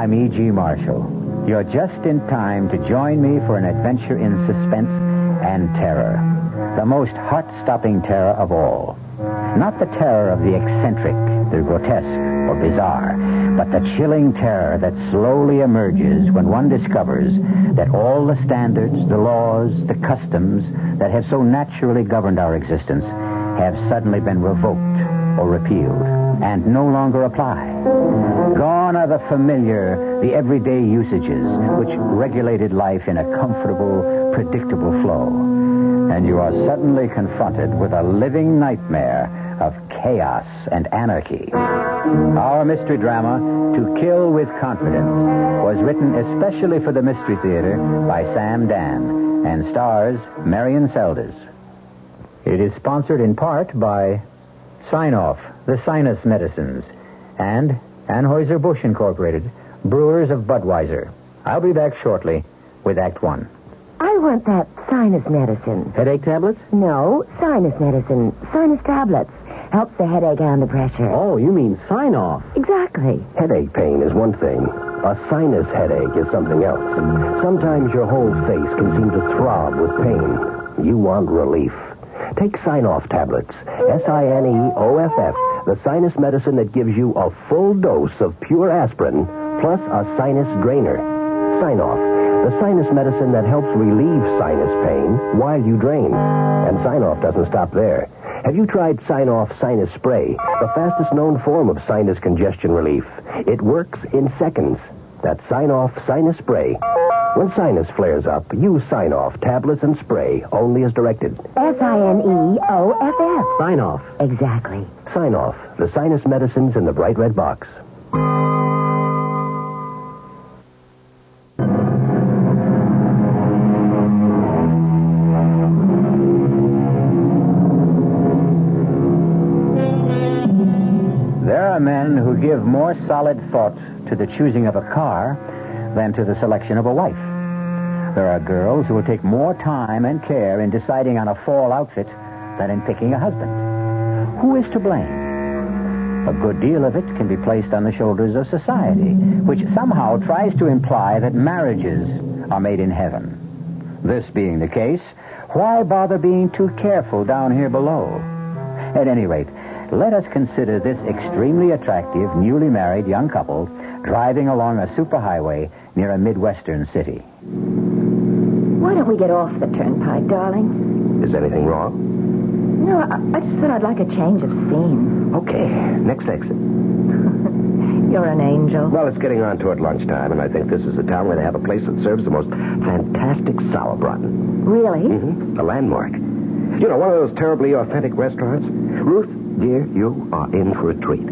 I'm E.G. Marshall. You're just in time to join me for an adventure in suspense and terror. The most heart-stopping terror of all. Not the terror of the eccentric, the grotesque, or bizarre, but the chilling terror that slowly emerges when one discovers that all the standards, the laws, the customs that have so naturally governed our existence have suddenly been revoked or repealed and no longer apply. Gone are the familiar, the everyday usages which regulated life in a comfortable, predictable flow. And you are suddenly confronted with a living nightmare of chaos and anarchy. Our mystery drama, To Kill with Confidence, was written especially for the Mystery Theater by Sam Dan and stars Marion Seldes. It is sponsored in part by Sign-Off, the Sinus Medicines, and Anheuser-Busch Incorporated, brewers of Budweiser. I'll be back shortly with Act One. I want that sinus medicine. Headache tablets? No, sinus medicine. Sinus tablets. Helps the headache and the pressure. Oh, you mean sign-off. Exactly. Headache pain is one thing. A sinus headache is something else. Sometimes your whole face can seem to throb with pain. You want relief. Take Sign-Off tablets. Sineoff. The sinus medicine that gives you a full dose of pure aspirin plus a sinus drainer. Sign-Off. The sinus medicine that helps relieve sinus pain while you drain. And Sign-Off doesn't stop there. Have you tried Sign-Off Sinus Spray, the fastest known form of sinus congestion relief? It works in seconds. That's Sign-Off Sinus Spray. When sinus flares up, use Sign-Off tablets and spray, only as directed. Sineoff. Sign-Off. Exactly. Sign-Off, the sinus medicines in the bright red box. Men who give more solid thought to the choosing of a car than to the selection of a wife. There are girls who will take more time and care in deciding on a fall outfit than in picking a husband. Who is to blame? A good deal of it can be placed on the shoulders of society, which somehow tries to imply that marriages are made in heaven. This being the case, why bother being too careful down here below? At any rate, let us consider this extremely attractive, newly married young couple driving along a superhighway near a Midwestern city. Why don't we get off the turnpike, darling? Is anything wrong? No, I just thought I'd like a change of scene. Okay, next exit. You're an angel. Well, it's getting on toward lunchtime, and I think this is a town where they have a place that serves the most fantastic sauerbraten. Really? Mm-hmm. A landmark. You know, one of those terribly authentic restaurants. Ruth, dear, you are in for a treat.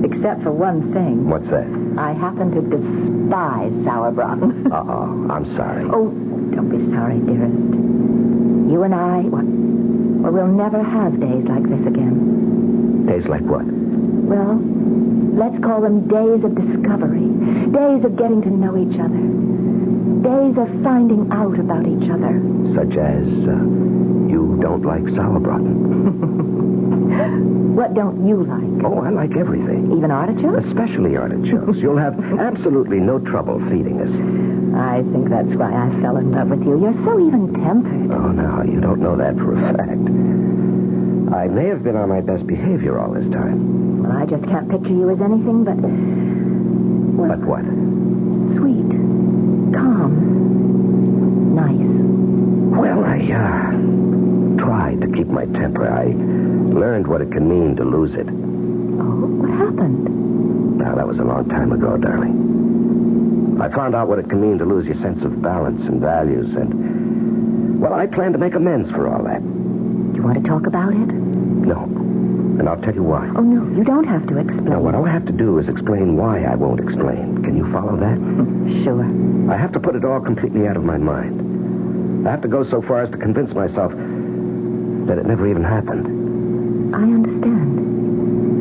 Except for one thing. What's that? I happen to despise sauerbraten. Uh-oh, I'm sorry. Oh, don't be sorry, dearest. You and I, well, we'll never have days like this again. Days like what? Well, let's call them days of discovery. Days of getting to know each other. Days of finding out about each other. Such as, you don't like sauerbraten. What don't you like? Oh, I like everything. Even artichokes? Especially artichokes. You'll have absolutely no trouble feeding us. I think that's why I fell in love with you. You're so even-tempered. Oh, no, you don't know that for a fact. I may have been on my best behavior all this time. Well, I just can't picture you as anything but... Well, But what? sweet. Calm. Nice. Well, I tried to keep my temper. I learned what it can mean to lose it. Oh, what happened? Now, that was a long time ago, darling. I found out what it can mean to lose your sense of balance and values, and, well, I plan to make amends for all that. You want to talk about it? No. And I'll tell you why. Oh, no, you don't have to explain. Now, what I'll have to do is explain why I won't explain. Can you follow that? Sure. I have to put it all completely out of my mind. I have to go so far as to convince myself that it never even happened. I understand.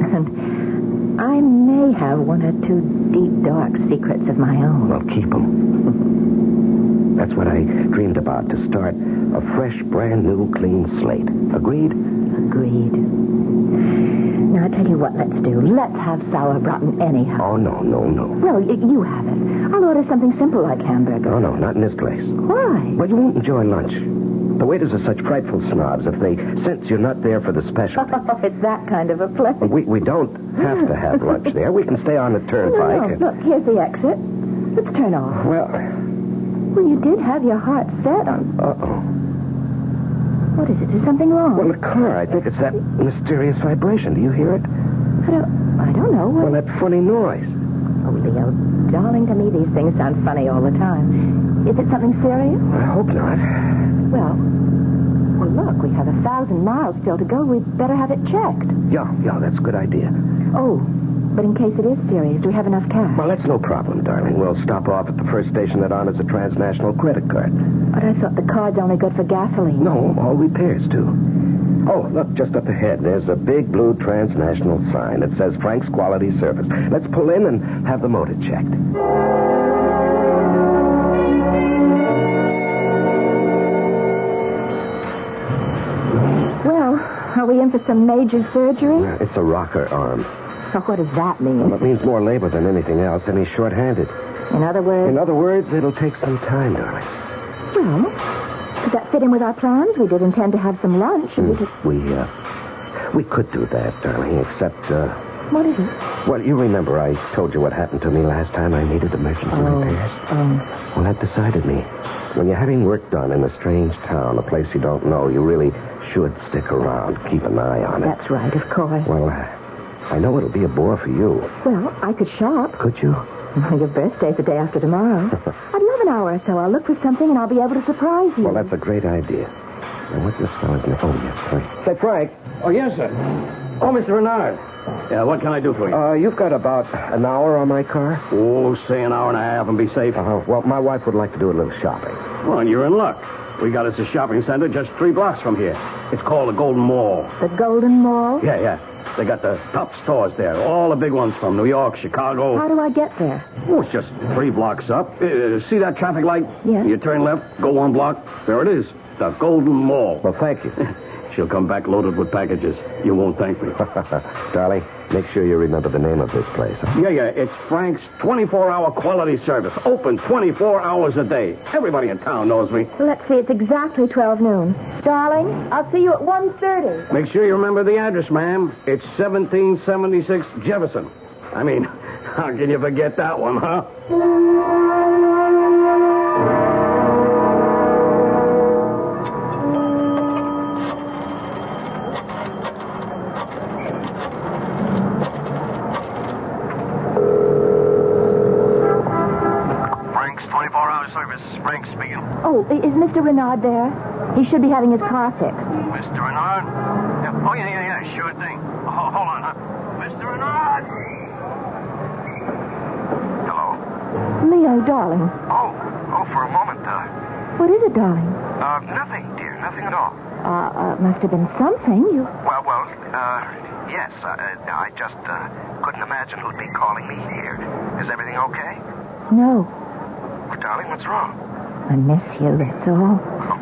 And I may have one or two deep, dark secrets of my own. Well, keep them. That's what I dreamed about, to start a fresh, brand new, clean slate. Agreed? Agreed. Now, I tell you what let's do. Let's have sauerbraten anyhow. Oh, no. Well, you have it. I'll order something simple like hamburger. Oh, no, not in this place. Why? Well, you won't enjoy lunch. The waiters are such frightful snobs if they sense you're not there for the specialty. Oh, it's that kind of a place. We don't have to have lunch there. We can stay on the turnpike. No. Look, here's the exit. Let's turn off. Well, you did have your heart set on... Uh-oh. What is it? Is something wrong? Well, the car. I think it's that mysterious vibration. Do you hear it? I don't know. Well, that funny noise. Oh, Leo, darling, to me these things sound funny all the time. Is it something serious? I hope not. Well, look, we have 1,000 miles still to go. We'd better have it checked. Yeah, that's a good idea. Oh, but in case it is serious, do we have enough cash? Well, that's no problem, darling. We'll stop off at the first station that honors a transnational credit card. But I thought the card's only good for gasoline. No, all repairs do. Oh, look, just up ahead, there's a big blue transnational sign. It says Frank's Quality Service. Let's pull in and have the motor checked. Well, are we in for some major surgery? It's a rocker arm. So what does that mean? Well, it means more labor than anything else, and he's short-handed. In other words? In other words, it'll take some time, darling. Well, does that fit in with our plans? We did intend to have some lunch. We could do that, darling, except, What is it? Well, you remember I told you what happened to me last time I needed emergency repairs? Well, that decided me. When you're having work done in a strange town, a place you don't know, you really should stick around, keep an eye on it. That's right, of course. Well, I know it'll be a bore for you. Well, I could shop. Could you? Your birthday's the day after tomorrow. I'd love an hour or so. I'll look for something and I'll be able to surprise you. Well, that's a great idea. Now, what's this fellow's name? Oh, yes, Frank. Say, Frank. Oh, yes, sir. Oh, Mr. Renard. Yeah, what can I do for you? You've got about an hour on my car? Oh, say an hour and a half and be safe. Well, my wife would like to do a little shopping. Well, and you're in luck. We got us a shopping center just 3 blocks from here. It's called the Golden Mall. The Golden Mall? Yeah. They got the top stores there. All the big ones from New York, Chicago. How do I get there? Oh, it's just 3 blocks up. See that traffic light? Yeah. You turn left, go 1 block. There it is. The Golden Mall. Well, thank you. She'll come back loaded with packages. You won't thank me. Darling, make sure you remember the name of this place. Huh? Yeah. It's Frank's 24-hour quality service. Open 24 hours a day. Everybody in town knows me. Let's see, it's exactly 12 noon. Darling, I'll see you at 1:30. Make sure you remember the address, ma'am. It's 1776 Jefferson. I mean, how can you forget that one, huh? Oh, is Mr. Renard there? He should be having his car fixed. Mr. Renard? Yeah. Oh, yeah, sure thing. Hold on, huh? Mr. Renard! Hello? Leo, darling. Oh, for a moment, What is it, darling? Nothing, dear. Nothing at all. Must have been something. Well, yes. I just couldn't imagine who'd be calling me here. Is everything okay? No. Well, darling, what's wrong? I miss you, that's all.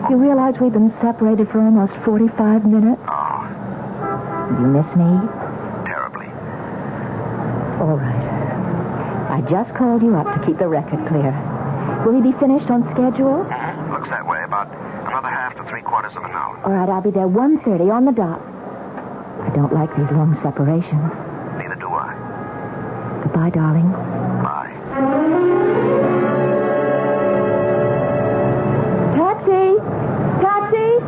You realize we've been separated for almost 45 minutes? Oh. You miss me? Terribly. All right. I just called you up to keep the record clear. Will he be finished on schedule? Mm-hmm. Looks that way. About another half to 3/4 of an hour. All right, I'll be there 1:30 on the dot. I don't like these long separations. Neither do I. Goodbye, darling. Bye. Taxi!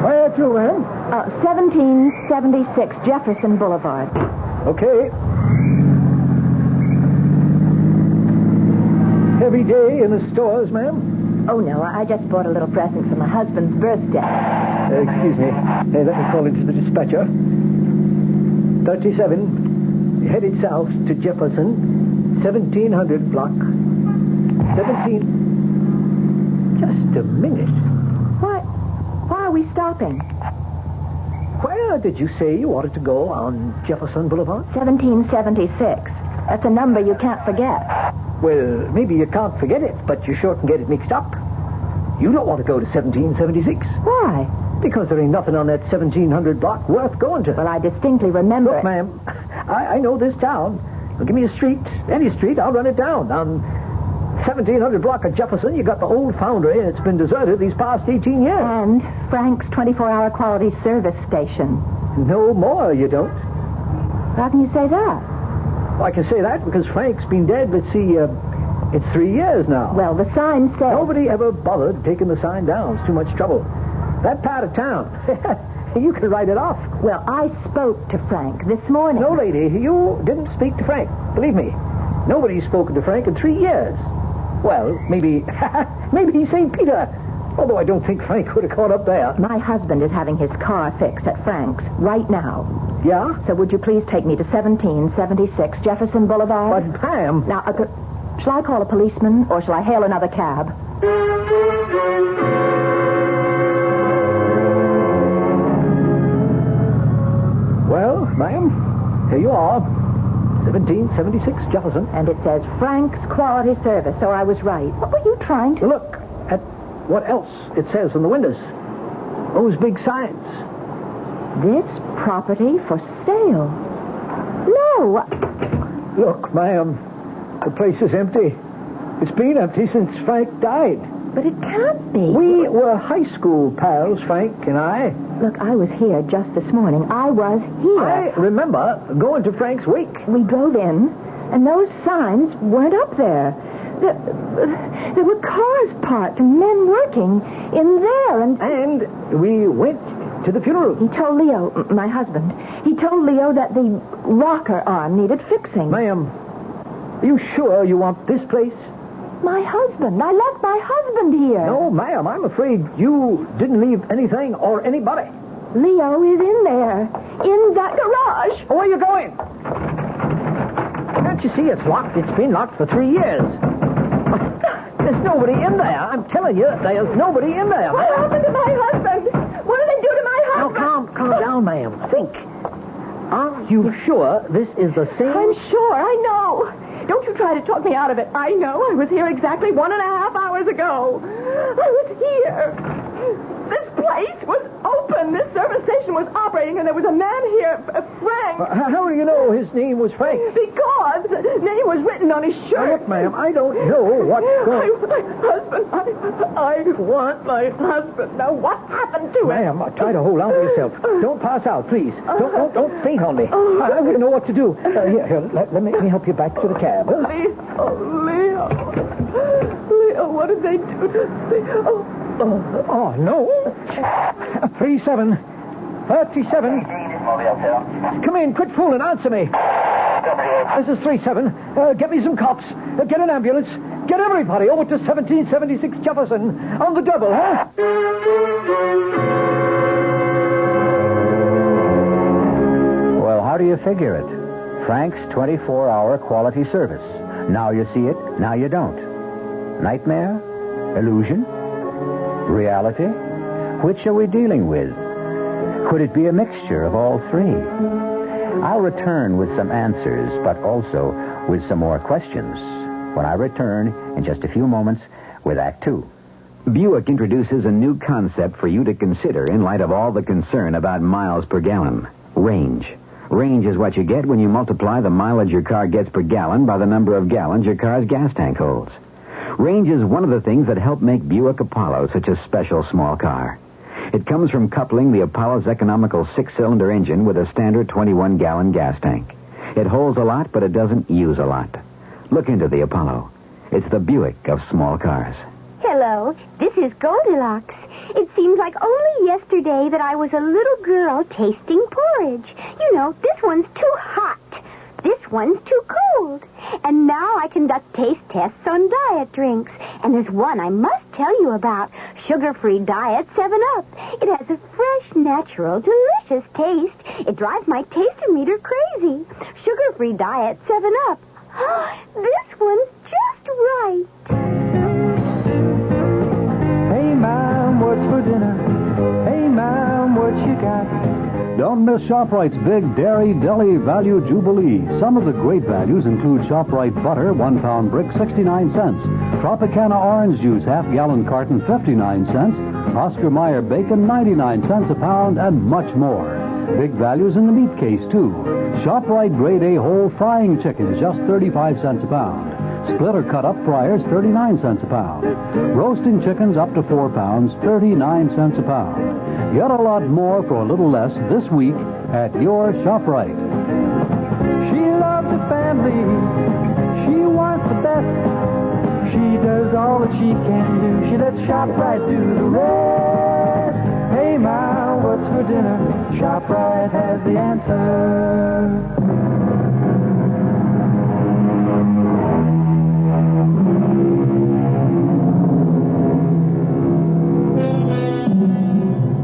Where to, ma'am? 1776 Jefferson Boulevard. Okay. Heavy day in the stores, ma'am? Oh, no, I just bought a little present for my husband's birthday. Excuse me. Hey, let me call into the dispatcher. 37, headed south to Jefferson, 1700 block. 17... Just a minute. Why are we stopping? Where did you say you wanted to go on Jefferson Boulevard? 1776. That's a number you can't forget. Well, maybe you can't forget it, but you sure can get it mixed up. You don't want to go to 1776. Why? Because there ain't nothing on that 1700 block worth going to. Well, I distinctly remember Look, it. ma'am, I know this town. Well, give me a street, any street, I'll run it down. On 1700 block of Jefferson, you got the old foundry. It's been deserted these past 18 years. And Frank's 24-hour quality service station. No more, you don't. How can you say that? Well, I can say that because Frank's been dead, let's see, it's 3 years now. Well, the sign says... Nobody ever bothered taking the sign down. It's too much trouble. That part of town, you can write it off. Well, I spoke to Frank this morning. No, lady, you didn't speak to Frank. Believe me, nobody's spoken to Frank in 3 years. Well, maybe St. Peter. Although I don't think Frank would have caught up there. My husband is having his car fixed at Frank's right now. Yeah? So would you please take me to 1776 Jefferson Boulevard? But, ma'am... Now, shall I call a policeman or shall I hail another cab? Well, ma'am, here you are. 1776 Jefferson. And it says Frank's Quality Service, so I was right. What were you trying to... Look at what else it says on the windows. Those big signs. This property for sale. No. Look, ma'am, the place is empty. It's been empty since Frank died. But it can't be. We were high school pals, Frank and I. Look, I was here just this morning. I was here. I remember going to Frank's wake. We drove in, and those signs weren't up there. There were cars parked and men working in there, And we went to the funeral. He told Leo, my husband, he told Leo that the rocker arm needed fixing. Ma'am, are you sure you want this place? My husband. I left my husband here. No, ma'am, I'm afraid you didn't leave anything or anybody. Leo is in there, in that garage. Where are you going? Can't you see it's locked? It's been locked for 3 years. There's nobody in there. I'm telling you, there's nobody in there. What happened to my husband? What did they do to my Now, husband? calm down, ma'am. Think. Are you sure this is the same? I'm sure. I know. Don't you try to talk me out of it. I know. I was here exactly 1.5 hours ago. I was here. This place was open. This service station was operating, and there was a man here, Frank. How do you know his name was Frank? Because the name was written on his shirt. Look, ma'am, I don't know what's going on. My husband. I want my husband. Now, what happened to him? Ma'am, try to hold on to yourself. Don't pass out, please. Don't faint on me. I wouldn't know what to do. Here, let me help you back to the cab. Leo, what did they do to me? Oh, no. 37. 37. Come in, quit fooling, answer me. This is 37. Get me some cops. Get an ambulance. Get everybody over to 1776 Jefferson on the double, huh? Well, how do you figure it? Frank's 24-hour quality service. Now you see it, now you don't. Nightmare? Illusion? Reality? Which are we dealing with? Could it be a mixture of all three? I'll return with some answers, but also with some more questions when I return in just a few moments with Act 2. Buick introduces a new concept for you to consider in light of all the concern about miles per gallon. Range. Range is what you get when you multiply the mileage your car gets per gallon by the number of gallons your car's gas tank holds. Range is one of the things that help make Buick Apollo such a special small car. It comes from coupling the Apollo's economical 6-cylinder engine with a standard 21-gallon gas tank. It holds a lot, but it doesn't use a lot. Look into the Apollo. It's the Buick of small cars. Hello, this is Goldilocks. It seems like only yesterday that I was a little girl tasting porridge. You know, this one's too hot. This one's too cold. And now I conduct taste tests on diet drinks. And there's one I must tell you about. Sugar-free Diet 7-Up. It has a fresh, natural, delicious taste. It drives my taste-o-meter crazy. Sugar-free Diet 7-Up. This one's just right. Hey, Mom, what's for dinner? Hey, Mom, what you got? Don't miss ShopRite's big Dairy Deli Value Jubilee. Some of the great values include ShopRite butter, 1-pound brick, 69 cents. Tropicana orange juice, half-gallon carton, 59 cents. Oscar Mayer bacon, 99 cents a pound, and much more. Big values in the meat case, too. ShopRite Grade A whole frying chickens, just 35 cents a pound. Split or cut up fryers, 39 cents a pound. Roasting chickens up to 4 pounds, 39 cents a pound. Get a lot more for a little less this week at your ShopRite. She loves the family. She wants the best. She does all that she can do. She lets ShopRite do the rest. Hey, Ma, what's for dinner? ShopRite has the answer.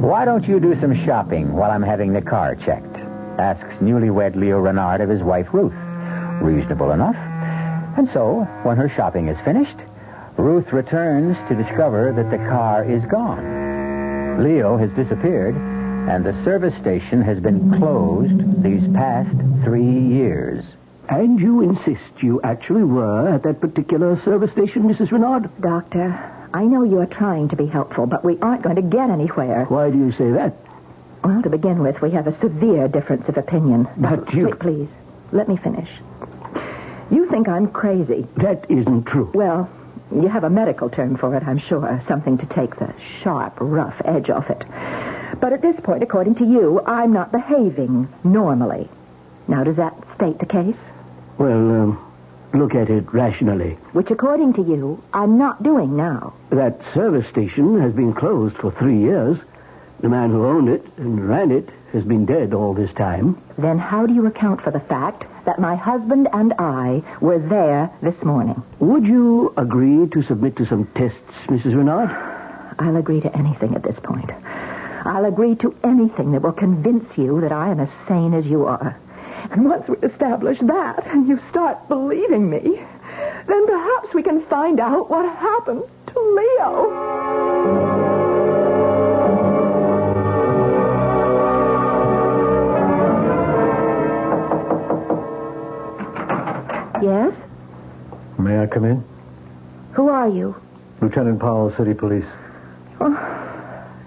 Why don't you do some shopping while I'm having the car checked? Asks newlywed Leo Renard of his wife Ruth. Reasonable enough. And so, when her shopping is finished, Ruth returns to discover that the car is gone. Leo has disappeared, and the service station has been closed these past 3 years. And you insist you actually were at that particular service station, Mrs. Renard? Doctor, I know you're trying to be helpful, but we aren't going to get anywhere. Why do you say that? Well, to begin with, we have a severe difference of opinion. But you... Wait, please, let me finish. You think I'm crazy. That isn't true. Well, you have a medical term for it, I'm sure. Something to take the sharp, rough edge off it. But at this point, according to you, I'm not behaving normally. Now, does that state the case? Well, look at it rationally. Which, according to you, I'm not doing now. That service station has been closed for 3 years. The man who owned it and ran it has been dead all this time. Then how do you account for the fact that my husband and I were there this morning? Would you agree to submit to some tests, Mrs. Renard? I'll agree to anything at this point. I'll agree to anything that will convince you that I am as sane as you are. And once we establish that, and you start believing me, then perhaps we can find out what happened to Leo. Yes? May I come in? Who are you? Lieutenant Powell, City Police. Well,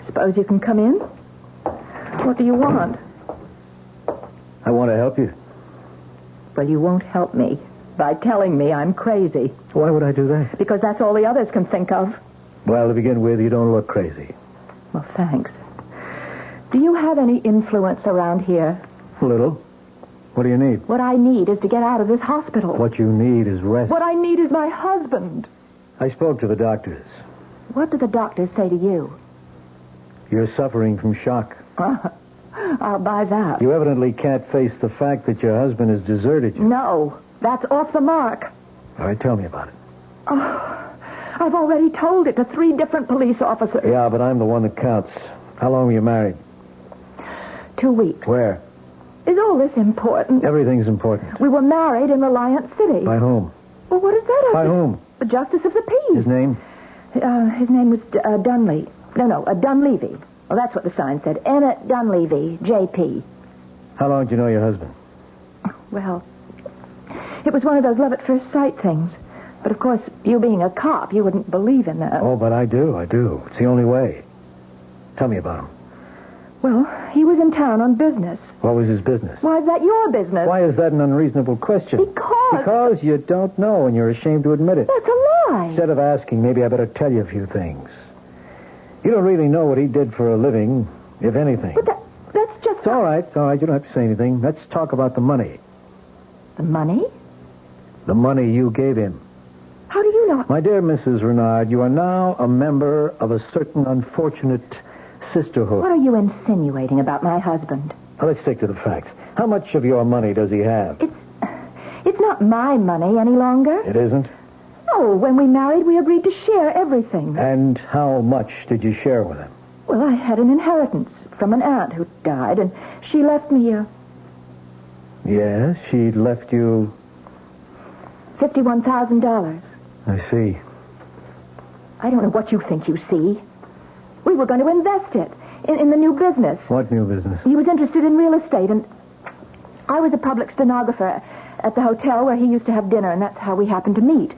suppose you can come in. What do you want? I want to help you. Well, you won't help me by telling me I'm crazy. Why would I do that? Because that's all the others can think of. Well, to begin with, you don't look crazy. Well, thanks. Do you have any influence around here? A little. What do you need? What I need is to get out of this hospital. What you need is rest. What I need is my husband. I spoke to the doctors. What did the doctors say to you? You're suffering from shock. I'll buy that. You evidently can't face the fact that your husband has deserted you. No, that's off the mark. All right, tell me about it. Oh, I've already told it to 3 different police officers. Yeah, but I'm the one that counts. How long were you married? 2 weeks. Where? Is all this important? Everything's important. We were married in Reliance City. By whom? Well, what is that? By whom? The Justice of the Peace. His name? His name was Dunley. No, Dunleavy. Well, that's what the sign said. Emmett Dunleavy, J.P. How long did you know your husband? Well, it was one of those love at first sight things. But, of course, you being a cop, you wouldn't believe in that. Oh, but I do. It's the only way. Tell me about him. Well, he was in town on business. What was his business? Why is that your business? Why is that an unreasonable question? Because you don't know and you're ashamed to admit it. That's a lie. Instead of asking, maybe I better tell you a few things. You don't really know what he did for a living, if anything. But that's just... It's all right. You don't have to say anything. Let's talk about the money. The money? The money you gave him. How do you know? My dear Mrs. Renard, you are now a member of a certain unfortunate sisterhood. What are you insinuating about my husband? Now, let's stick to the facts. How much of your money does he have? It's not my money any longer. It isn't? No, when we married, we agreed to share everything. And how much did you share with him? Well, I had an inheritance from an aunt who died, and she left me Yes, she left you... $51,000. I see. I don't know what you think you see. We were going to invest it in the new business. What new business? He was interested in real estate, and I was a public stenographer at the hotel where he used to have dinner, and that's how we happened to meet.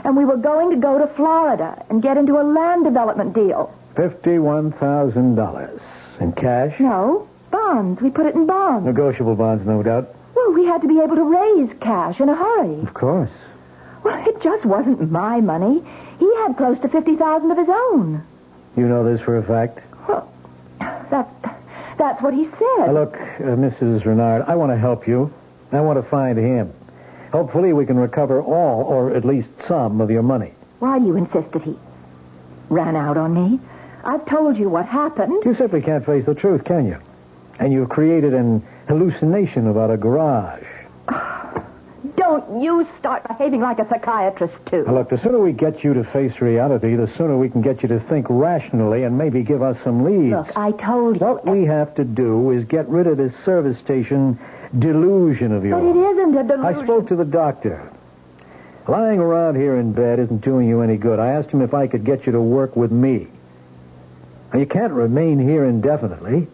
And we were going to go to Florida and get into a land development deal. $51,000. In cash? No, bonds. We put it in bonds. Negotiable bonds, no doubt. Well, we had to be able to raise cash in a hurry. Of course. Well, it just wasn't my money. He had close to $50,000 of his own. You know this for a fact? Well, that's what he said. Now, look, Mrs. Renard, I want to help you. I want to find him. Hopefully we can recover all, or at least some, of your money. Why do you insist that he ran out on me? I've told you what happened. You simply can't face the truth, can you? And you've created an hallucination about a garage. Don't you start behaving like a psychiatrist, too. Now, look, the sooner we get you to face reality, the sooner we can get you to think rationally and maybe give us some leads. Look, I told you. What we have to do is get rid of this service station delusion of yours. But it isn't a delusion. I spoke to the doctor. Lying around here in bed isn't doing you any good. I asked him if I could get you to work with me. Now, you can't remain here indefinitely.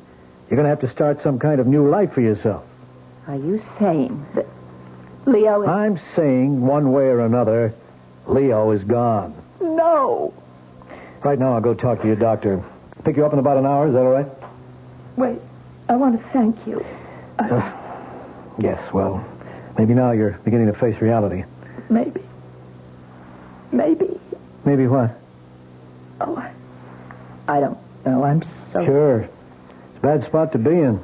You're going to have to start some kind of new life for yourself. Are you saying that Leo is... I'm saying, one way or another, Leo is gone. No. Right now, I'll go talk to your doctor. Pick you up in about an hour. Is that all right? Wait. I want to thank you. Yes, well, maybe now you're beginning to face reality. Maybe. Maybe what? Oh, I don't know. I'm so... Sure. It's a bad spot to be in.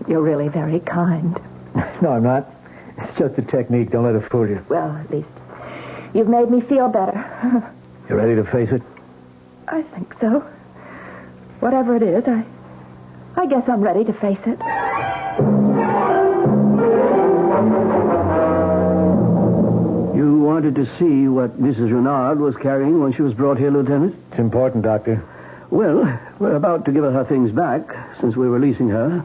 You're really very kind. No, I'm not. It's just a technique. Don't let it fool you. Well, at least you've made me feel better. You ready to face it? I think so. Whatever it is, I guess I'm ready to face it. You wanted to see what Mrs. Renard was carrying when she was brought here, Lieutenant? It's important, Doctor. Well, we're about to give her things back since we're releasing her.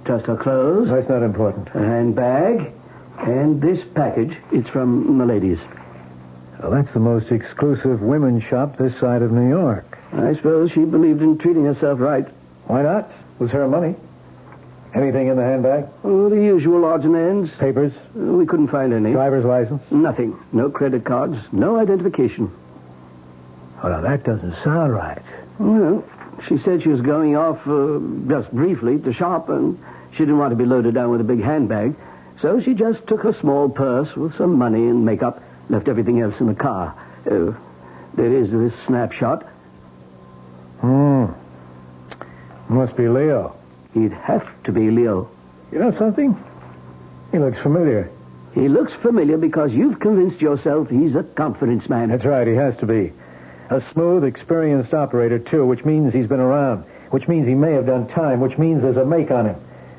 Just her clothes. That's not important. Her handbag. And this package. It's from Milady's. Well, that's the most exclusive women's shop this side of New York. I suppose she believed in treating herself right. Why not? It was her money. Anything in the handbag? Oh, the usual odds and ends. Papers? We couldn't find any. Driver's license? Nothing. No credit cards. No identification. Oh, now that doesn't sound right. Well, she said she was going off just briefly to shop, and she didn't want to be loaded down with a big handbag. So she just took her small purse with some money and makeup, left everything else in the car. There is this snapshot. Must be Leo. He'd have to be Leo. You know something? He looks familiar. He looks familiar because you've convinced yourself he's a confidence man. That's right, he has to be. A smooth, experienced operator, too, which means he's been around, which means he may have done time, which means there's a make on him.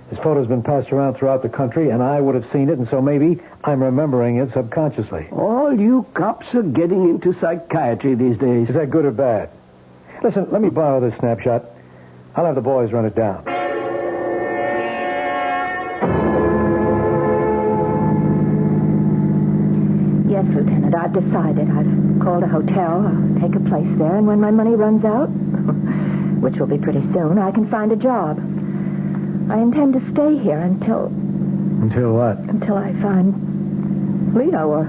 His photo's been passed around throughout the country, and I would have seen it, and so maybe I'm remembering it subconsciously. All you cops are getting into psychiatry these days. Is that good or bad? Listen, let me borrow this snapshot. I'll have the boys run it down. Yes, Lieutenant, I've decided. I've called a hotel. I'll take a place there, and when my money runs out, which will be pretty soon, I can find a job. I intend to stay here until... Until what? Until I find Leo or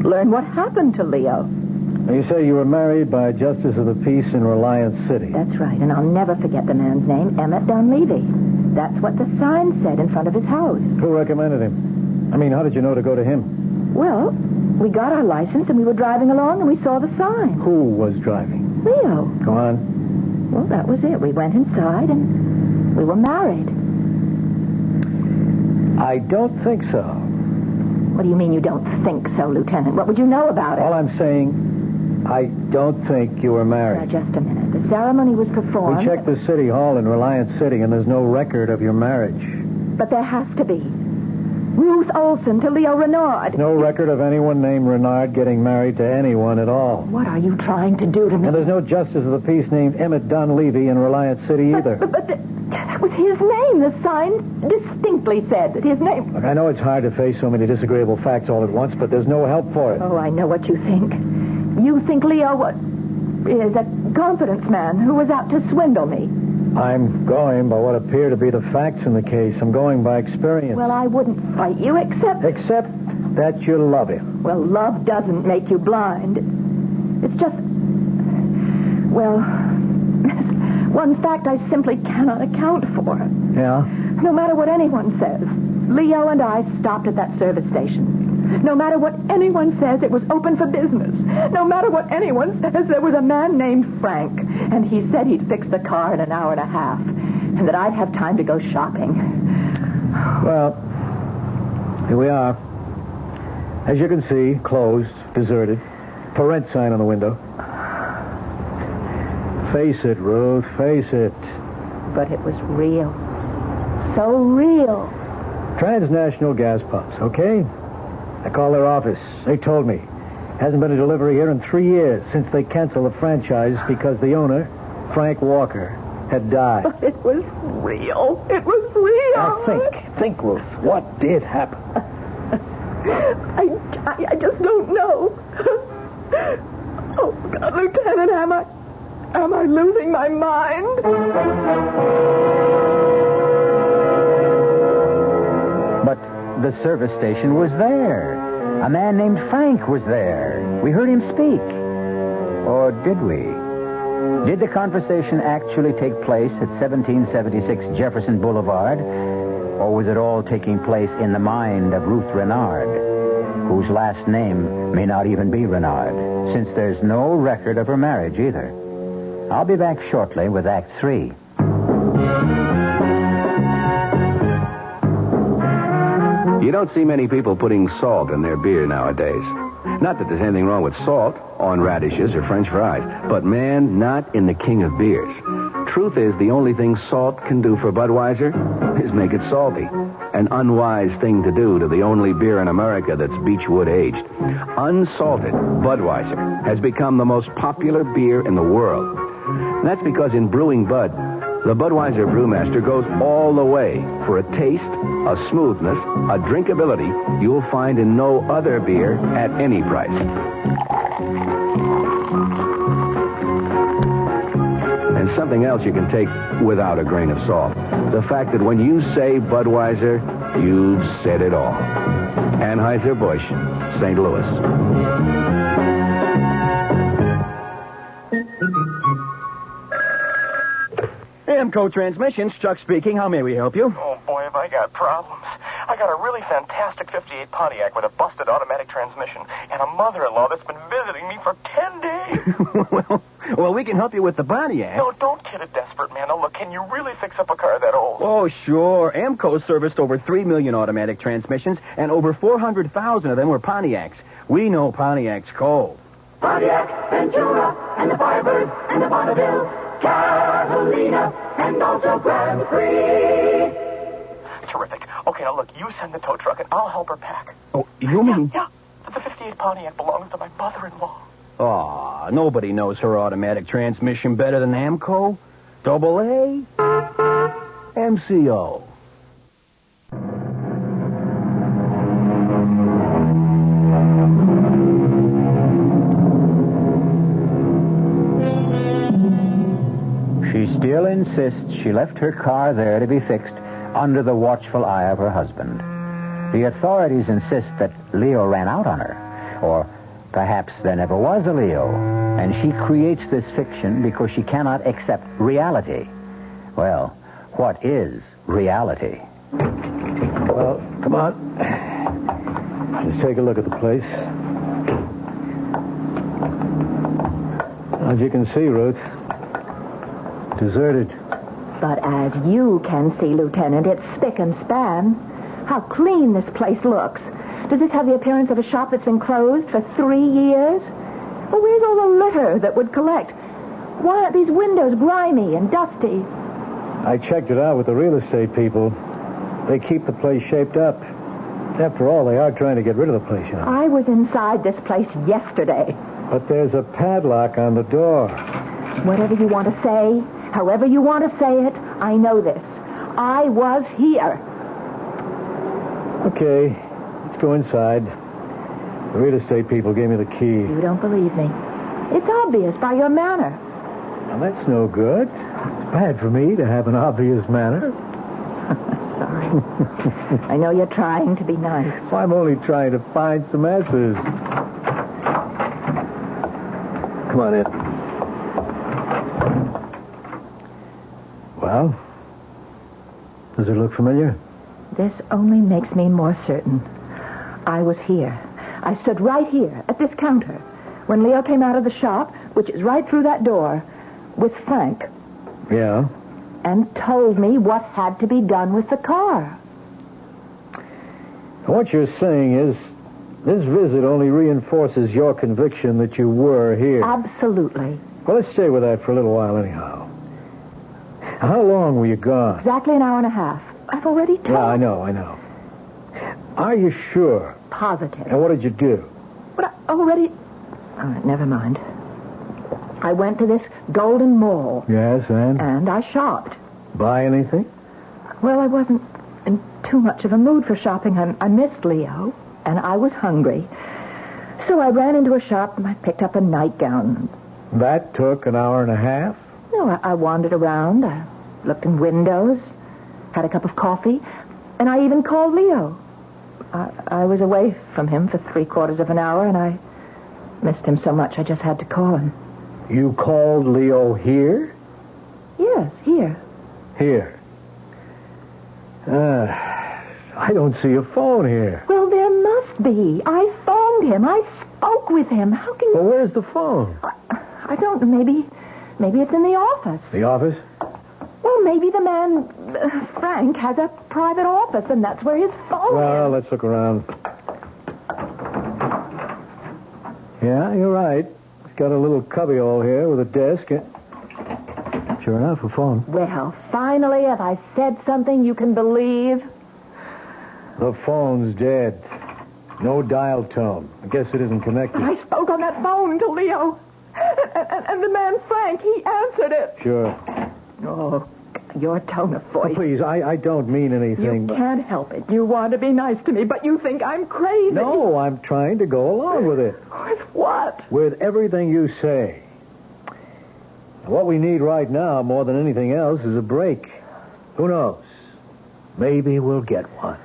learn what happened to Leo. Now, you say you were married by a justice of the peace in Reliance City. That's right, and I'll never forget the man's name, Emmett Dunleavy. That's what the sign said in front of his house. Who recommended him? I mean, how did you know to go to him? Well, we got our license and we were driving along and we saw the sign. Who was driving? Leo. Go on. Well, that was it. We went inside and we were married. I don't think so. What do you mean you don't think so, Lieutenant? What would you know about it? All I'm saying, I don't think you were married. Now, just a minute. The ceremony was performed. We checked the city hall in Reliance City, and there's no record of your marriage. But there has to be. Ruth Olson to Leo Renard. No record of anyone named Renard getting married to anyone at all. What are you trying to do to me? And there's no justice of the peace named Emmett Dunleavy in Reliance City either. But that was his name. The sign distinctly said that his name... Look, I know it's hard to face so many disagreeable facts all at once, but there's no help for it. Oh, I know what you think. You think Leo is a confidence man who was out to swindle me. I'm going by what appear to be the facts in the case. I'm going by experience. Well, I wouldn't fight you except that you love him. Well, love doesn't make you blind. It's just... Well, One fact I simply cannot account for. Yeah? No matter what anyone says, Leo and I stopped at that service station. No matter what anyone says, it was open for business. No matter what anyone says, there was a man named Frank, and he said he'd fix the car in an hour and a half, and that I'd have time to go shopping. Well, here we are. As you can see, closed, deserted. For rent sign on the window. Face it, Ruth, face it. But it was real. So real. Transnational gas pumps, okay? I called their office. They told me. Hasn't been a delivery here in 3 years since they canceled the franchise because the owner, Frank Walker, had died. But it was real. It was real. Now think, Ruth. What did happen? I just don't know. Oh, God, Lieutenant, am I losing my mind? But the service station was there. A man named Frank was there. We heard him speak. Or did we? Did the conversation actually take place at 1776 Jefferson Boulevard? Or was it all taking place in the mind of Ruth Renard, whose last name may not even be Renard, since there's no record of her marriage either? I'll be back shortly with Act 3. You don't see many people putting salt in their beer nowadays. Not that there's anything wrong with salt on radishes or French fries, but, man, not in the king of beers. Truth is, the only thing salt can do for Budweiser is make it salty. An unwise thing to do to the only beer in America that's Beechwood aged. Unsalted Budweiser has become the most popular beer in the world. That's because in brewing Bud, the Budweiser brewmaster goes all the way for a taste, a smoothness, a drinkability you'll find in no other beer at any price. And something else you can take without a grain of salt. The fact that when you say Budweiser, you've said it all. Anheuser-Busch, St. Louis. Amco Transmissions, Chuck speaking. How may we help you? Oh, boy, have I got problems. I got a really fantastic 58 Pontiac with a busted automatic transmission and a mother-in-law that's been visiting me for 10 days. well, we can help you with the Pontiac. No, don't kid a desperate man. Now, look, can you really fix up a car that old? Oh, sure. Amco serviced over 3 million automatic transmissions, and over 400,000 of them were Pontiacs. We know Pontiac's cold. Pontiac, Ventura, and the Firebird, and the Bonneville, Carolina, and also Grand Prix. Terrific. Okay, now look, you send the tow truck and I'll help her pack. Oh, you mean? Yeah. The 58 Pontiac belongs to my mother-in-law. Aw, nobody knows her automatic transmission better than Amco. Double A, MCO. She still insists she left her car there to be fixed under the watchful eye of her husband. The authorities insist that Leo ran out on her, or perhaps there never was a Leo, and she creates this fiction because she cannot accept reality. Well, what is reality? Well, come on. Let's take a look at the place. As you can see, Ruth, deserted. But as you can see, Lieutenant, it's spick and span. How clean this place looks. Does this have the appearance of a shop that's been closed for 3 years? Well, where's all the litter that would collect? Why aren't these windows grimy and dusty? I checked it out with the real estate people. They keep the place shaped up. After all, they are trying to get rid of the place, you know. I was inside this place yesterday. But there's a padlock on the door. Whatever you want to say, however you want to say it, I know this. I was here. Okay, let's go inside. The real estate people gave me the key. You don't believe me. It's obvious by your manner. Now, that's no good. It's bad for me to have an obvious manner. Sorry. I know you're trying to be nice. Well, I'm only trying to find some answers. Come on in. Well, does it look familiar? This only makes me more certain. I was here. I stood right here at this counter when Leo came out of the shop, which is right through that door, with Frank. Yeah? And told me what had to be done with the car. What you're saying is this visit only reinforces your conviction that you were here. Absolutely. Well, let's stay with that for a little while anyhow. How long were you gone? Exactly an hour and a half. I've already told. Yeah, I know. Are you sure? Positive. And what did you do? But I already... All right, never mind. I went to this Golden Mall. Yes, and? And I shopped. Buy anything? Well, I wasn't in too much of a mood for shopping. I missed Leo, and I was hungry. So I ran into a shop and I picked up a nightgown. That took an hour and a half? No, I wandered around. I looked in windows, had a cup of coffee, and I even called Leo. I was away from him for 3/4 of an hour, and I missed him so much I just had to call him. You called Leo here? Yes, here. Here. I don't see a phone here. Well, there must be. I phoned him. I spoke with him. How can you... Well, where's the phone? I don't know. Maybe it's in the office. The office? Well, maybe the man, Frank, has a private office, and that's where his phone is. Well, let's look around. Yeah, you're right. It's got a little cubbyhole here with a desk. Sure enough, a phone. Well, finally, have I said something you can believe? The phone's dead. No dial tone. I guess it isn't connected. I spoke on that phone to Leo. And the man, Frank, he answered it. Sure. Oh, your tone of voice. Oh, please, I don't mean anything. You can't help it. You want to be nice to me, but you think I'm crazy. No, I'm trying to go along with it. With what? With everything you say. What we need right now, more than anything else, is a break. Who knows? Maybe we'll get one.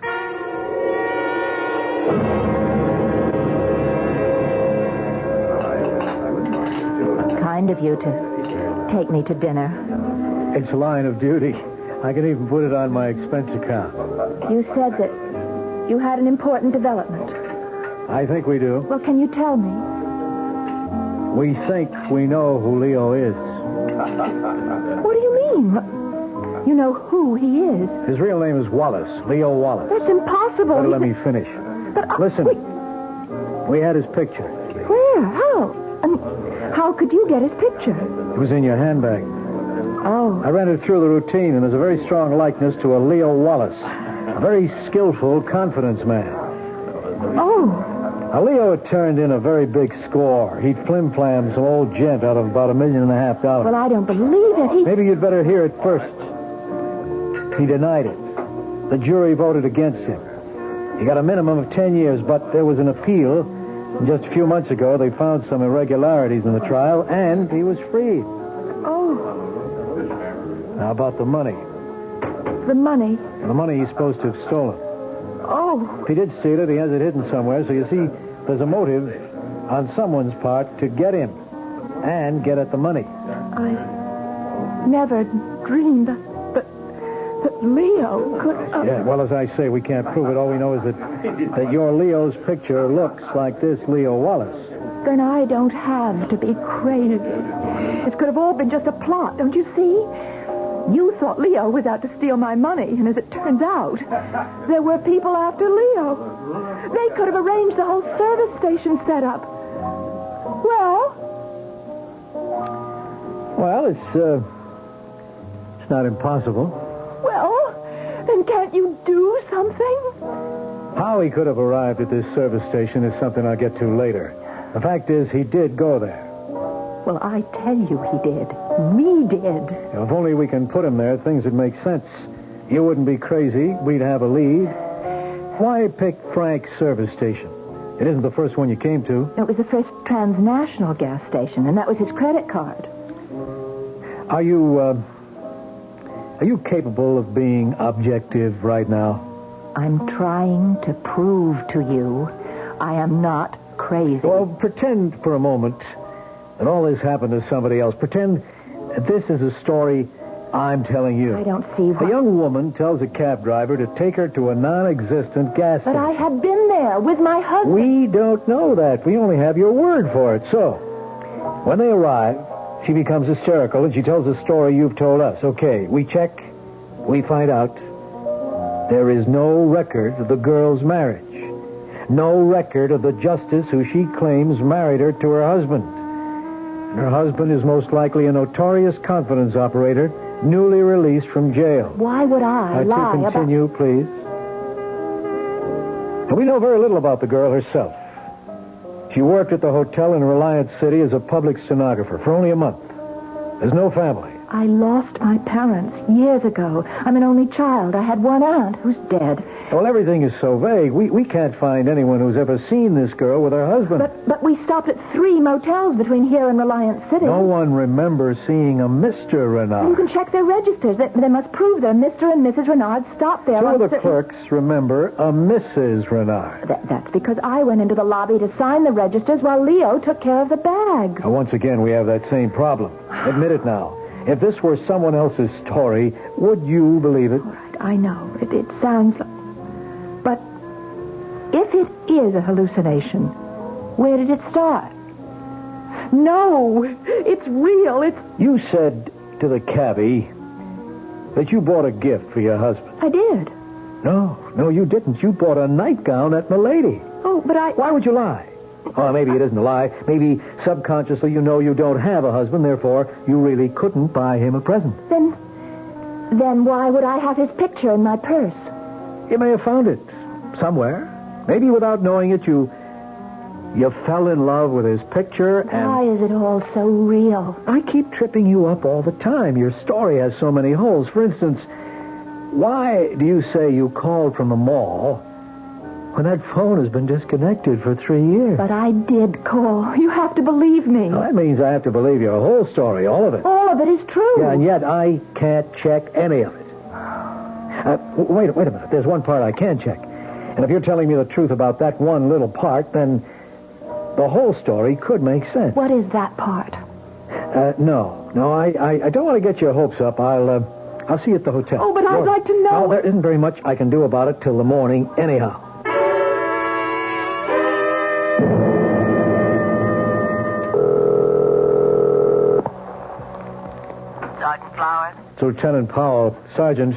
Kind of you to take me to dinner. It's a line of duty. I can even put it on my expense account. You said that you had an important development. I think we do. Well, can you tell me? We think we know who Leo is. What do you mean? You know who he is? His real name is Wallace, Leo Wallace. That's impossible. Better let me finish. But, listen, we had his picture. Where? How? How could you get his picture? It was in your handbag. Oh. I ran it through the routine, and there's a very strong likeness to a Leo Wallace, a very skillful confidence man. Oh. Now, Leo had turned in a very big score. He'd flim-flammed some old gent out of about $1.5 million. Well, I don't believe it. Maybe you'd better hear it first. He denied it. The jury voted against him. He got a minimum of 10 years, but there was an appeal. And just a few months ago, they found some irregularities in the trial, and he was freed. Oh. How about the money? The money? The money he's supposed to have stolen. Oh. If he did steal it, he has it hidden somewhere, so you see, there's a motive on someone's part to get him and get at the money. I never dreamed that Leo could... Yeah, well, as I say, we can't prove it. All we know is that your Leo's picture looks like this Leo Wallace. Then I don't have to be crazy. This could have all been just a plot, don't you see? You thought Leo was out to steal my money, and as it turns out, there were people after Leo. They could have arranged the whole service station setup. Well, it's not impossible. Well, then can't you do something? How he could have arrived at this service station is something I'll get to later. The fact is, he did go there. Well, I tell you he did. We did. If only we can put him there, things would make sense. You wouldn't be crazy. We'd have a lead. Why pick Frank's service station? It isn't the first one you came to. It was the first transnational gas station, and that was his credit card. Are you capable of being objective right now? I'm trying to prove to you I am not crazy. Well, pretend for a moment that all this happened to somebody else. Pretend that this is a story I'm telling you. I don't see A young woman tells a cab driver to take her to a non-existent gas But station. I had been there with my husband. We don't know that. We only have your word for it. So, when they arrive, she becomes hysterical and she tells the story you've told us. Okay, we check. We find out there is no record of the girl's marriage. No record of the justice who she claims married her to her husband. And her husband is most likely a notorious confidence operator, newly released from jail. Why would I lie to continue, please. And we know very little about the girl herself. She worked at the hotel in Reliance City as a public stenographer for only a month. There's no family. I lost my parents years ago. I'm an only child. I had one aunt who's dead. Well, everything is so vague. We can't find anyone who's ever seen this girl with her husband. But we stopped at 3 motels between here and Reliance City. No one remembers seeing a Mr. Renard. You can check their registers. They must prove that Mr. and Mrs. Renard stopped there. Two of the clerks remember a Mrs. Renard. That's because I went into the lobby to sign the registers while Leo took care of the bags. Once again, we have that same problem. Admit it now. If this were someone else's story, would you believe it? All right, I know. It sounds like... But if it is a hallucination, where did it start? No, it's real. You said to the cabbie that you bought a gift for your husband. I did. No, you didn't. You bought a nightgown at Milady. Oh, but Why would you lie? Oh, maybe it isn't a lie. Maybe subconsciously you know you don't have a husband, therefore you really couldn't buy him a present. Then why would I have his picture in my purse? You may have found it somewhere. Maybe without knowing it, you fell in love with his picture and... Why is it all so real? I keep tripping you up all the time. Your story has so many holes. For instance, why do you say you called from the mall when that phone has been disconnected for 3 years? But I did call. You have to believe me. Well, that means I have to believe your whole story, all of it. All of it is true. Yeah, and yet I can't check any of it. Wait a minute. There's one part I can check. And if you're telling me the truth about that one little part, then the whole story could make sense. What is that part? No, I don't want to get your hopes up. I'll see you at the hotel. Oh, but I'd like to know. Well, there isn't very much I can do about it till the morning anyhow. Sergeant Flowers? It's Lieutenant Powell. Sergeant,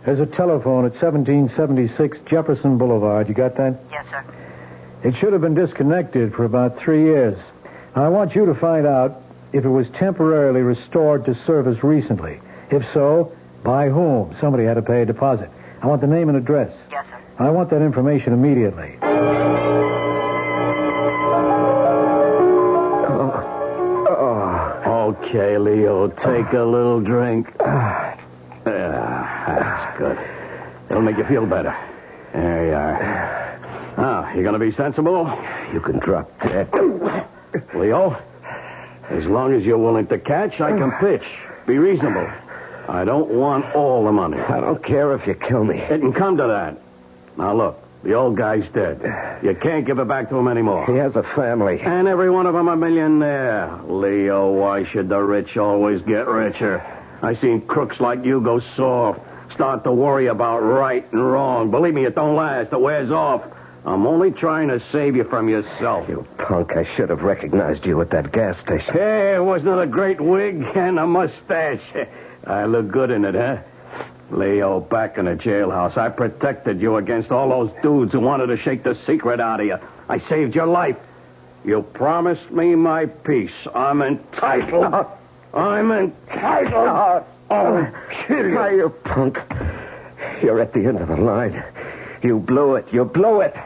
there's a telephone at 1776 Jefferson Boulevard. You got that? Yes, sir. It should have been disconnected for about 3 years. I want you to find out if it was temporarily restored to service recently. If so, by whom? Somebody had to pay a deposit. I want the name and address. Yes, sir. I want that information immediately. Okay, Leo, take a little drink. That's good. It'll make you feel better. There you are. Now, you gonna be sensible? You can drop dead. Leo, as long as you're willing to catch, I can pitch. Be reasonable. I don't want all the money. I don't care if you kill me. It can come to that. Now, look, the old guy's dead. You can't give it back to him anymore. He has a family. And every one of them a millionaire. Leo, why should the rich always get richer? I seen crooks like you go soft. Start to worry about right and wrong. Believe me, it don't last. It wears off. I'm only trying to save you from yourself. You punk, I should have recognized you at that gas station. Hey, wasn't it a great wig and a mustache? I look good in it, huh? Leo, back in the jailhouse, I protected you against all those dudes who wanted to shake the secret out of you. I saved your life. You promised me my peace. I'm entitled. I'm entitled. I'll kill you. You punk. You're at the end of the line. You blew it. You blew it.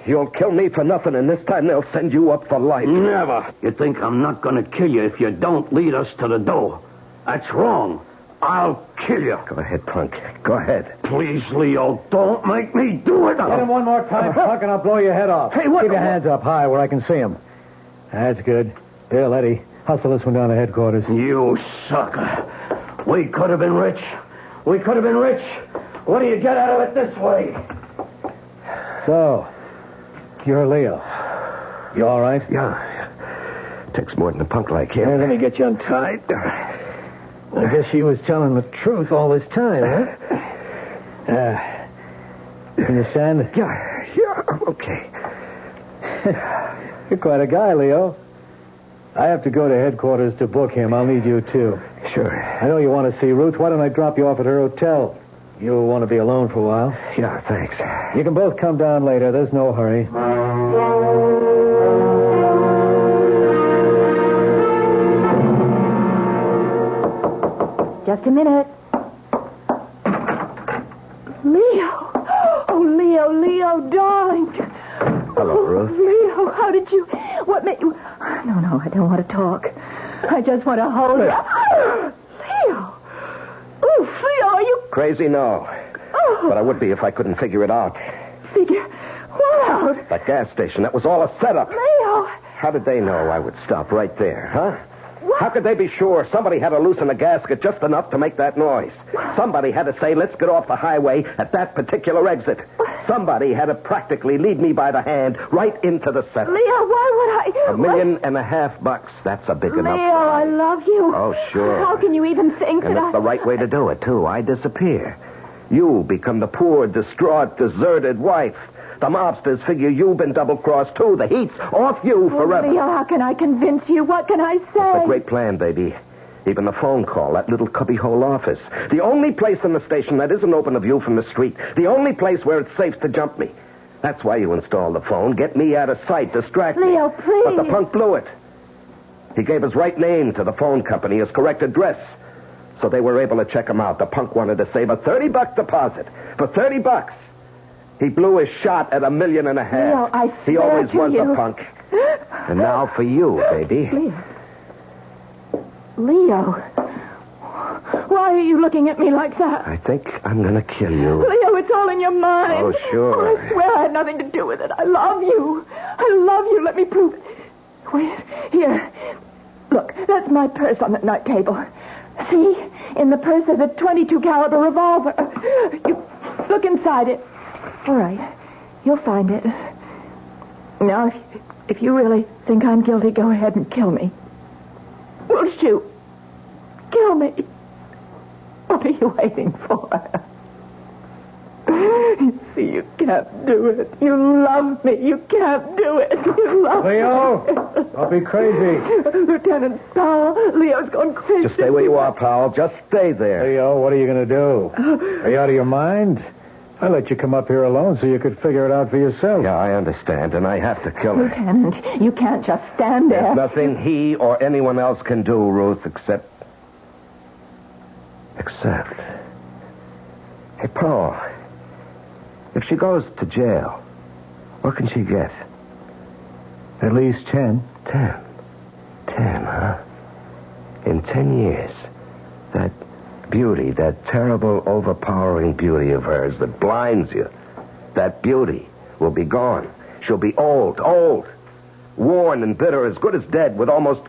You'll kill me for nothing, and this time they'll send you up for life. Never. You think I'm not going to kill you if you don't lead us to the door? That's wrong. I'll kill you. Go ahead, punk. Go ahead. Please, Leo, don't make me do it. Hit him one more time, punk, and I'll blow your head off. Hey, what? Keep your hands up high where I can see him. That's good. Bill, Eddie, hustle this one down to headquarters. You sucker. We could have been rich. We could have been rich. What do you get out of it this way? So, you're Leo. You all right? Yeah. Takes more than a punk like him. Let me get you untied. I guess she was telling the truth all this time, huh? Can you stand? Yeah, okay. You're quite a guy, Leo. I have to go to headquarters to book him. I'll need you, too. Sure. I know you want to see Ruth. Why don't I drop you off at her hotel? You'll want to be alone for a while. Yeah, thanks. You can both come down later. There's no hurry. Just a minute. Leo. Oh, Leo, darling. Hello, Ruth. Leo, how did you... What made you... No, I don't want to talk. I just want to hold you. Leo. Oof, Leo, are you... Crazy? No. Oh. But I would be if I couldn't figure it out. Figure what out? That gas station, that was all a setup. Leo. How did they know I would stop right there, huh? What? How could they be sure? Somebody had to loosen the gasket just enough to make that noise. Somebody had to say, let's get off the highway at that particular exit. Somebody had to practically lead me by the hand right into the setup. Leo, why would I... $1.5 million. That's a big enough. Leo, I love you. Oh, sure. How can you even think And that it's the right way to do it, too. I disappear. You become the poor, distraught, deserted wife. The mobsters figure you've been double-crossed, too. The heat's off you forever. Leo, how can I convince you? What can I say? It's a great plan, baby. Even the phone call, that little cubbyhole office. The only place in the station that isn't open to view from the street. The only place where it's safe to jump me. That's why you installed the phone. Get me out of sight, distract me. Leo, please. But the punk blew it. He gave his right name to the phone company, his correct address. So they were able to check him out. The punk wanted to save a $30 deposit. For $30. He blew his shot at $1.5 million. Leo, I swear he always to was you. a punk. And now for you, baby. Leo. Why are you looking at me like that? I think I'm going to kill you. Leo, it's all in your mind. Oh, sure. Oh, I swear I had nothing to do with it. I love you. I love you. Let me prove it. Wait, here. Look, that's my purse on the night table. See? In the purse is a .22 caliber revolver. You look inside it. All right. You'll find it. Now, if you really think I'm guilty, go ahead and kill me. We'll shoot. Kill me. What are you waiting for? You see, you can't do it. You love me. You can't do it. You love Leo, me. don't be crazy. Lieutenant Powell, Leo's going crazy. Just stay where you are, pal. Just stay there. Leo, what are you going to do? Are you out of your mind? I let you come up here alone so you could figure it out for yourself. Yeah, I understand, and I have to kill her. Lieutenant, you can't just stand there. There's nothing he or anyone else can do, Ruth, except... Hey, Paul, if she goes to jail, what can she get? At least 10. 10, huh? In 10 years, that beauty, that terrible, overpowering beauty of hers that blinds you, that beauty will be gone. She'll be old, worn and bitter, as good as dead, with almost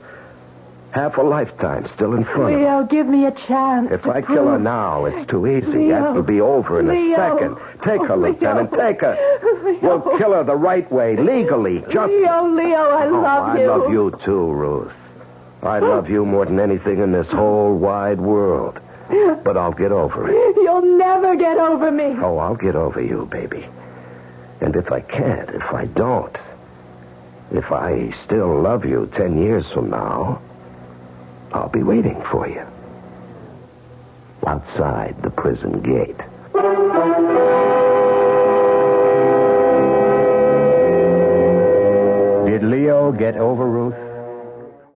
half a lifetime still in front of her. Leo, give me a chance. If I kill her now, it's too easy. Leo. That will be over in a second. Take her, Lieutenant, take her. We'll kill her the right way, legally. Just... Leo, I love you. I love you too, Ruth. I love you more than anything in this whole wide world. But I'll get over it. You'll never get over me. Oh, I'll get over you, baby. And if I can't, if I don't, if I still love you 10 years from now, I'll be waiting for you. Outside the prison gate. Did Leo get over Ruth?